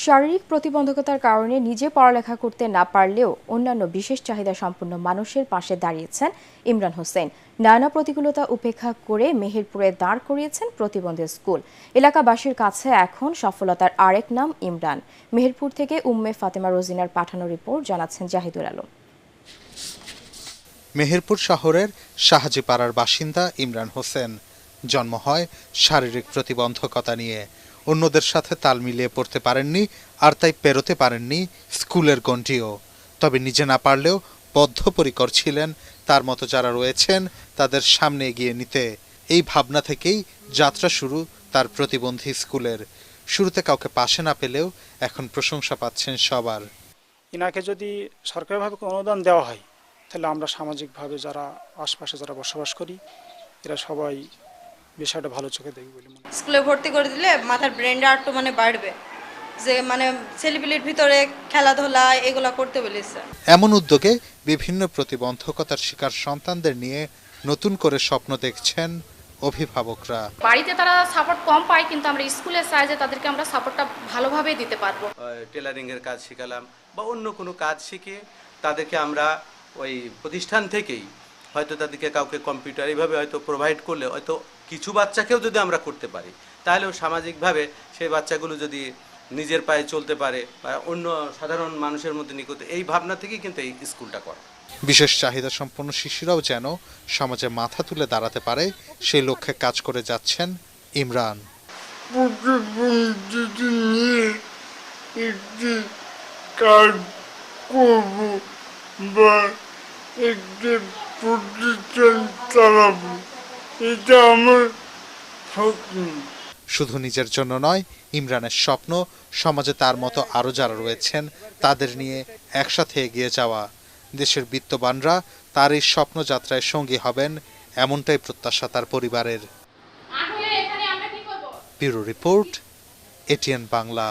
শারীরিক প্রতিবন্ধকতার কারণে নিজে পড়ালেখা করতে না পারলেও অন্যান্য বিশেষ চাহিদা সম্পন্ন মানুষের পাশে দাঁড়িয়েছেন ইমরান হোসেন। নানা প্রতিকূলতা উপেক্ষা করে মেহেরপুরে দাঁড় করিয়েছেন প্রতিবন্ধী স্কুল। এলাকাবাসীর কাছে এখন সফলতার আরেক নাম ইমরান। মেহেরপুর থেকে উম্মে ফাতেমা রোজিনার পাঠানো রিপোর্ট জানাচ্ছেন জাহিদুল আলম। মেহেরপুর শহরের শাহজিপাড়ার বাসিন্দা ইমরান হোসেন। জন্ম হয় শারীরিক প্রতিবন্ধকতা নিয়ে। অন্যদের সাথে তাল মিলিয়ে পড়তে পারেননি, আর তাই পেরোতে পারেননি স্কুলের গণ্ডিও। তবে নিজে না পারলেও বদ্ধপরিকর ছিলেন তার মতো যারা রয়েছেন তাদের সামনে এগিয়ে নিতে। এই ভাবনা থেকেই যাত্রা শুরু তার প্রতিবন্ধী স্কুলের। শুরুতে কাউকে পাশে না পেলেও এখন প্রশংসা পাচ্ছেন সবার। ইনাকে যদি সরকারিভাবে কোনো অনুদান দেওয়া হয় তাহলে আমরা সামাজিকভাবে যারা আশপাশে যারা বসবাস করি এরা সবাই বিষয়টা ভালো চোখে দেখবে বলে মনে হয়। স্কুলে ভর্তি করে দিলে মাথার ব্রেনটা একটু বাড়বে, যে ছেলেপিলের ভিতরে খেলাধুলা এগুলা করতে বলেছে। এমন উদ্যোগে বিভিন্ন প্রতিবন্ধকতার শিকার সন্তানদের নিয়ে নতুন করে স্বপ্ন দেখছেন অভিভাবকরা। বাড়িতে তারা সাপোর্ট কম পায়, কিন্তু আমরা স্কুলে চাই যে তাদেরকে আমরা সাপোর্টটা ভালোভাবেই দিতে পারবো। টেলারিং এর কাজ শিখালাম বা অন্য কোনো কাজ শিখে তাদেরকে আমরা ওই প্রতিষ্ঠান থেকেই হয়তো তাদেরকে কাউকে কম্পিউটার এইভাবে হয়তো প্রোভাইড করলে হয়তো কিছু বাচ্চাকেও যদি আমরা করতে পারি তাহলেও সামাজিকভাবে সেই বাচ্চাগুলো যদি নিজের পায়ে চলতে পারে বা অন্য সাধারণ মানুষের মধ্যে নিকট, এই ভাবনা থেকেই কিন্তু এই স্কুলটা করা। বিশেষ চাহিদা সম্পন্ন শিশুরাও যেন সমাজে মাথা তুলে দাঁড়াতে পারে সেই লক্ষ্যে কাজ করে যাচ্ছেন ইমরান। প্রতিবন্ধী নিয়ে একটি কাজ করব বা একটি প্রতিষ্ঠান চালাবো, এটা আমার স্বপ্ন। শুধু নিজের জন্য নয়, ইমরানের স্বপ্ন সমাজে তার মতো আরও যারা রয়েছেন তাদের নিয়ে একসাথে এগিয়ে যাওয়া। দেশের বিত্তবানরা তার এই স্বপ্নযাত্রায় সঙ্গী হবেন, এমনটাই প্রত্যাশা তার পরিবারের। Bureau report, ATN Bangla.